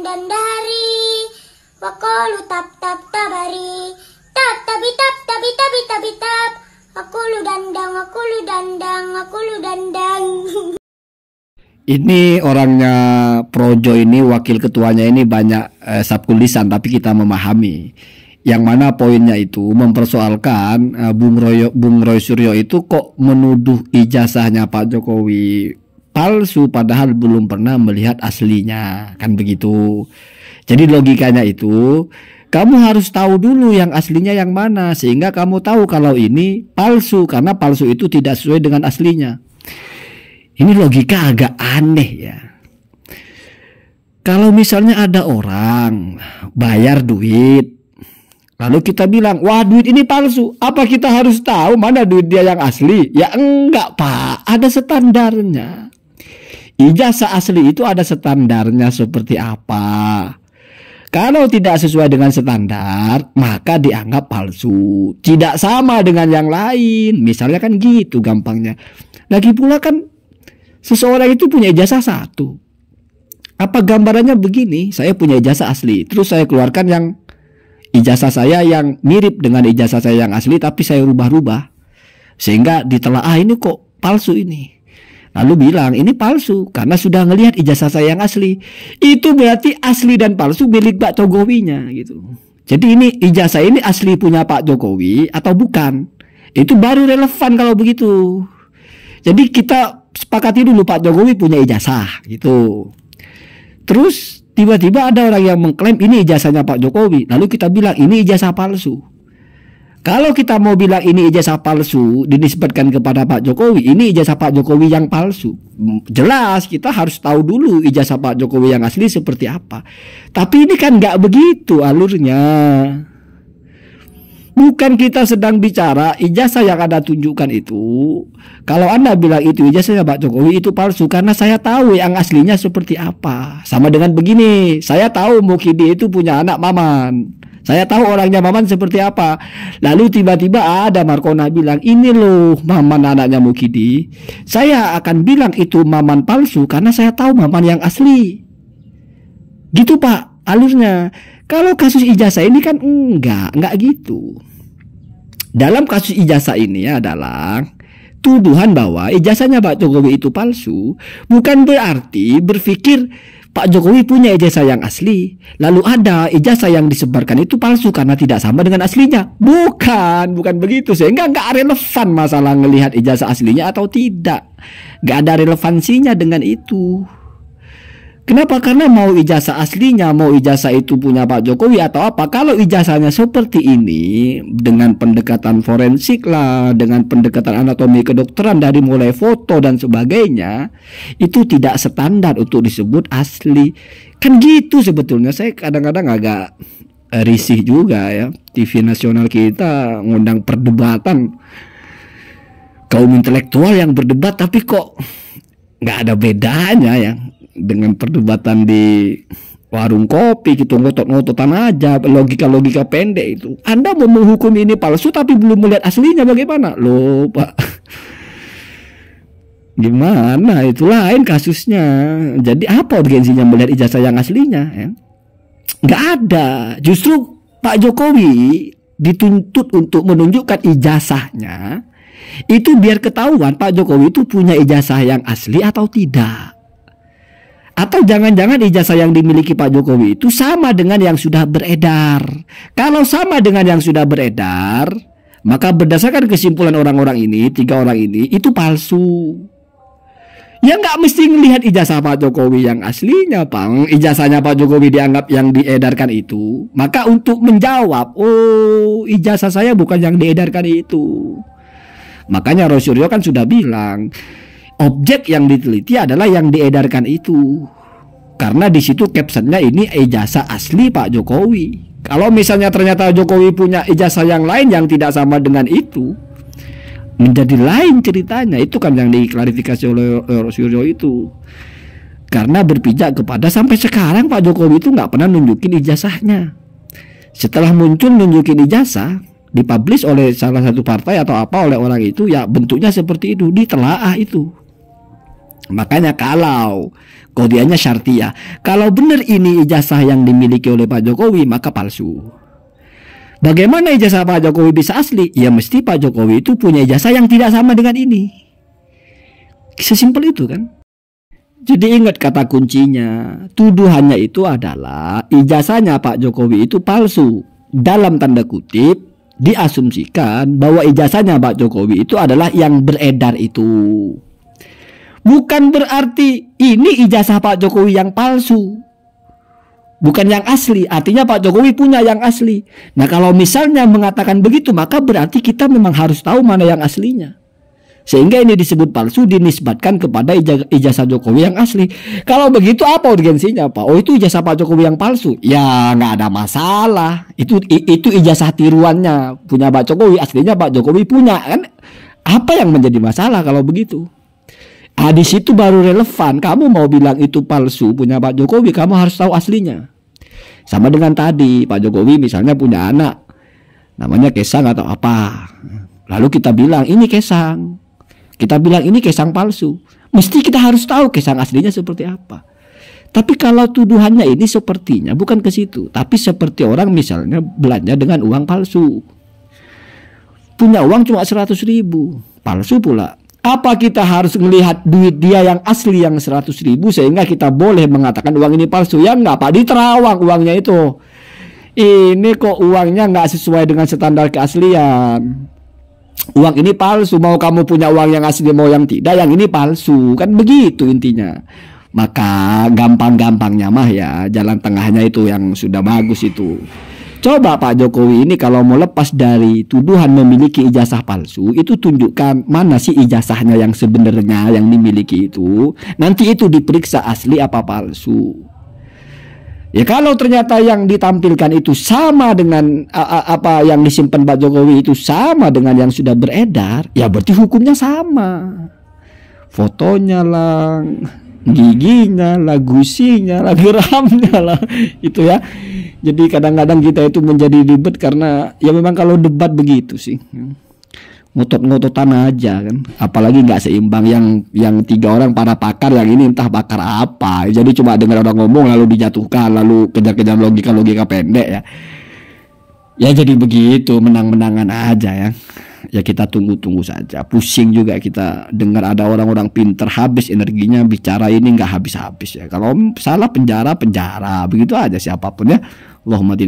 dandahari, wakolu tap tap tabari, tap tabi tap tabi tabi tabi tap, aku lu dandang, aku lu dandang, aku lu dandang. Ini orangnya Projo ini, wakil ketuanya ini banyak sabkul lisan, tapi kita memahami. Yang mana poinnya itu mempersoalkan Bung Roy Suryo itu kok menuduh ijazahnya Pak Jokowi palsu padahal belum pernah melihat aslinya, kan begitu. Jadi logikanya itu kamu harus tahu dulu yang aslinya yang mana, sehingga kamu tahu kalau ini palsu, karena palsu itu tidak sesuai dengan aslinya. Ini logika agak aneh ya. Kalau misalnya ada orang bayar duit, lalu kita bilang, wah duit ini palsu, apa kita harus tahu mana duit dia yang asli? Ya enggak Pak, ada standarnya. Ijazah asli itu ada standarnya seperti apa. Kalau tidak sesuai dengan standar, maka dianggap palsu. Tidak sama dengan yang lain. Misalnya kan gitu gampangnya. Lagi pula kan seseorang itu punya ijazah satu. Apa gambarannya begini? Saya punya ijazah asli, terus saya keluarkan yang ijazah saya yang mirip dengan ijazah saya yang asli, tapi saya rubah-rubah sehingga ditelaah ini kok palsu ini. Lalu bilang ini palsu karena sudah ngelihat ijazah saya yang asli. Itu berarti asli dan palsu milik Pak Jokowinya gitu. Jadi ini ijazah ini asli punya Pak Jokowi atau bukan? Itu baru relevan kalau begitu. Jadi kita sepakati dulu Pak Jokowi punya ijazah gitu. Terus tiba-tiba ada orang yang mengklaim ini ijazahnya Pak Jokowi. Lalu kita bilang ini ijazah palsu. Kalau kita mau bilang ini ijazah palsu dinisbatkan kepada Pak Jokowi, ini ijazah Pak Jokowi yang palsu. Jelas kita harus tahu dulu ijazah Pak Jokowi yang asli seperti apa. Tapi ini kan nggak begitu alurnya. Bukan kita sedang bicara ijazah yang Anda tunjukkan itu. Kalau Anda bilang itu ijazahnya Pak Jokowi itu palsu, karena saya tahu yang aslinya seperti apa. Sama dengan begini, saya tahu Mukidi itu punya anak Maman. Saya tahu orangnya Maman seperti apa. Lalu tiba-tiba ada Markona bilang, ini loh Maman anaknya Mukidi. Saya akan bilang itu Maman palsu karena saya tahu Maman yang asli. Gitu Pak alurnya. Kalau kasus ijazah ini kan enggak gitu. Dalam kasus ijazah ini adalah tuduhan bahwa ijazahnya Pak Jokowi itu palsu bukan berarti berpikir Pak Jokowi punya ijazah yang asli, lalu ada ijazah yang disebarkan itu palsu karena tidak sama dengan aslinya. Bukan begitu. Sehingga nggak relevan masalah ngelihat ijazah aslinya atau tidak. Nggak ada relevansinya dengan itu. Kenapa? Karena mau ijazah aslinya, mau ijazah itu punya Pak Jokowi atau apa, kalau ijazahnya seperti ini dengan pendekatan forensik lah, dengan pendekatan anatomi kedokteran dari mulai foto dan sebagainya, itu tidak standar untuk disebut asli. Kan gitu sebetulnya. Saya kadang-kadang agak risih juga ya, TV nasional kita ngundang perdebatan kaum intelektual yang berdebat, tapi kok nggak ada bedanya ya dengan perdebatan di warung kopi gitu, ngotot-ngototan aja, logika-logika pendek itu. Anda mau menghukum ini palsu tapi belum melihat aslinya, bagaimana? Loh Pak, gimana? Itu lain kasusnya. Jadi apa urgensinya melihat ijazah yang aslinya ya? Nggak ada. Justru Pak Jokowi dituntut untuk menunjukkan ijazahnya itu biar ketahuan Pak Jokowi itu punya ijazah yang asli atau tidak. Atau jangan-jangan ijazah yang dimiliki Pak Jokowi itu sama dengan yang sudah beredar. Kalau sama dengan yang sudah beredar, maka berdasarkan kesimpulan orang-orang ini, 3 orang ini, itu palsu. Ya nggak mesti ngelihat ijazah Pak Jokowi yang aslinya, Pak. Ijazahnya Pak Jokowi dianggap yang diedarkan itu. Maka untuk menjawab, oh ijazah saya bukan yang diedarkan itu. Makanya Roy Suryo kan sudah bilang, objek yang diteliti adalah yang diedarkan itu. Karena di situ captionnya ini ijazah asli Pak Jokowi. Kalau misalnya ternyata Jokowi punya ijazah yang lain yang tidak sama dengan itu, menjadi lain ceritanya. Itu kan yang diklarifikasi oleh Roy Suryo itu. Karena berpijak kepada sampai sekarang Pak Jokowi itu nggak pernah nunjukin ijazahnya. Setelah muncul nunjukin ijazah, dipublish oleh salah satu partai atau apa oleh orang itu, ya bentuknya seperti itu, ditelaah itu. Makanya kalau kodiannya syartiyah, kalau benar ini ijazah yang dimiliki oleh Pak Jokowi, maka palsu. Bagaimana ijazah Pak Jokowi bisa asli? Ya mesti Pak Jokowi itu punya ijazah yang tidak sama dengan ini. Sesimpel itu kan. Jadi ingat kata kuncinya, tuduhannya itu adalah ijazahnya Pak Jokowi itu palsu. Dalam tanda kutip, diasumsikan bahwa ijazahnya Pak Jokowi itu adalah yang beredar itu. Bukan berarti ini ijazah Pak Jokowi yang palsu, bukan yang asli. Artinya Pak Jokowi punya yang asli. Nah kalau misalnya mengatakan begitu, maka berarti kita memang harus tahu mana yang aslinya. Sehingga ini disebut palsu, dinisbatkan kepada ijazah Jokowi yang asli. Kalau begitu apa urgensinya Pak? Oh itu ijazah Pak Jokowi yang palsu. Ya nggak ada masalah. Itu ijazah tiruannya punya Pak Jokowi, aslinya Pak Jokowi punya kan? Apa yang menjadi masalah kalau begitu? Ah, di situ baru relevan. Kamu mau bilang itu palsu punya Pak Jokowi, kamu harus tahu aslinya. Sama dengan tadi, Pak Jokowi misalnya punya anak namanya Kesang atau apa. Lalu kita bilang ini Kesang. Kita bilang ini Kesang palsu. Mesti kita harus tahu Kesang aslinya seperti apa. Tapi kalau tuduhannya ini sepertinya bukan ke situ, tapi seperti orang misalnya belanja dengan uang palsu. Punya uang cuma 100.000, palsu pula. Apa kita harus melihat duit dia yang asli yang 100.000 sehingga kita boleh mengatakan uang ini palsu? Ya enggak Pak, diterawang uangnya itu. Ini kok uangnya enggak sesuai dengan standar keaslian. Uang ini palsu, mau kamu punya uang yang asli mau yang tidak, yang ini palsu. Kan begitu intinya. Maka gampang-gampangnya mah ya jalan tengahnya itu yang sudah bagus itu. Coba Pak Jokowi ini kalau mau lepas dari tuduhan memiliki ijazah palsu, itu tunjukkan mana sih ijazahnya yang sebenarnya yang dimiliki itu. Nanti itu diperiksa asli apa palsu. Ya kalau ternyata yang ditampilkan itu sama dengan apa yang disimpan Pak Jokowi itu sama dengan yang sudah beredar, ya berarti hukumnya sama. Fotonya lah, giginya lah, gusinya lah, geramnya lah, itu ya. Jadi kadang-kadang kita itu menjadi ribet karena ya memang kalau debat begitu sih, ngotot-ngototan aja kan. Apalagi nggak seimbang, yang 3 orang para pakar, yang ini entah pakar apa. Jadi cuma dengar orang ngomong lalu dijatuhkan, lalu kejar-kejar logika pendek ya. Ya jadi begitu, menang-menangan aja ya. Ya kita tunggu-tunggu saja. Pusing juga kita dengar ada orang-orang pinter habis energinya bicara ini nggak habis-habis ya. Kalau salah penjara, begitu aja siapapun ya. Allahumma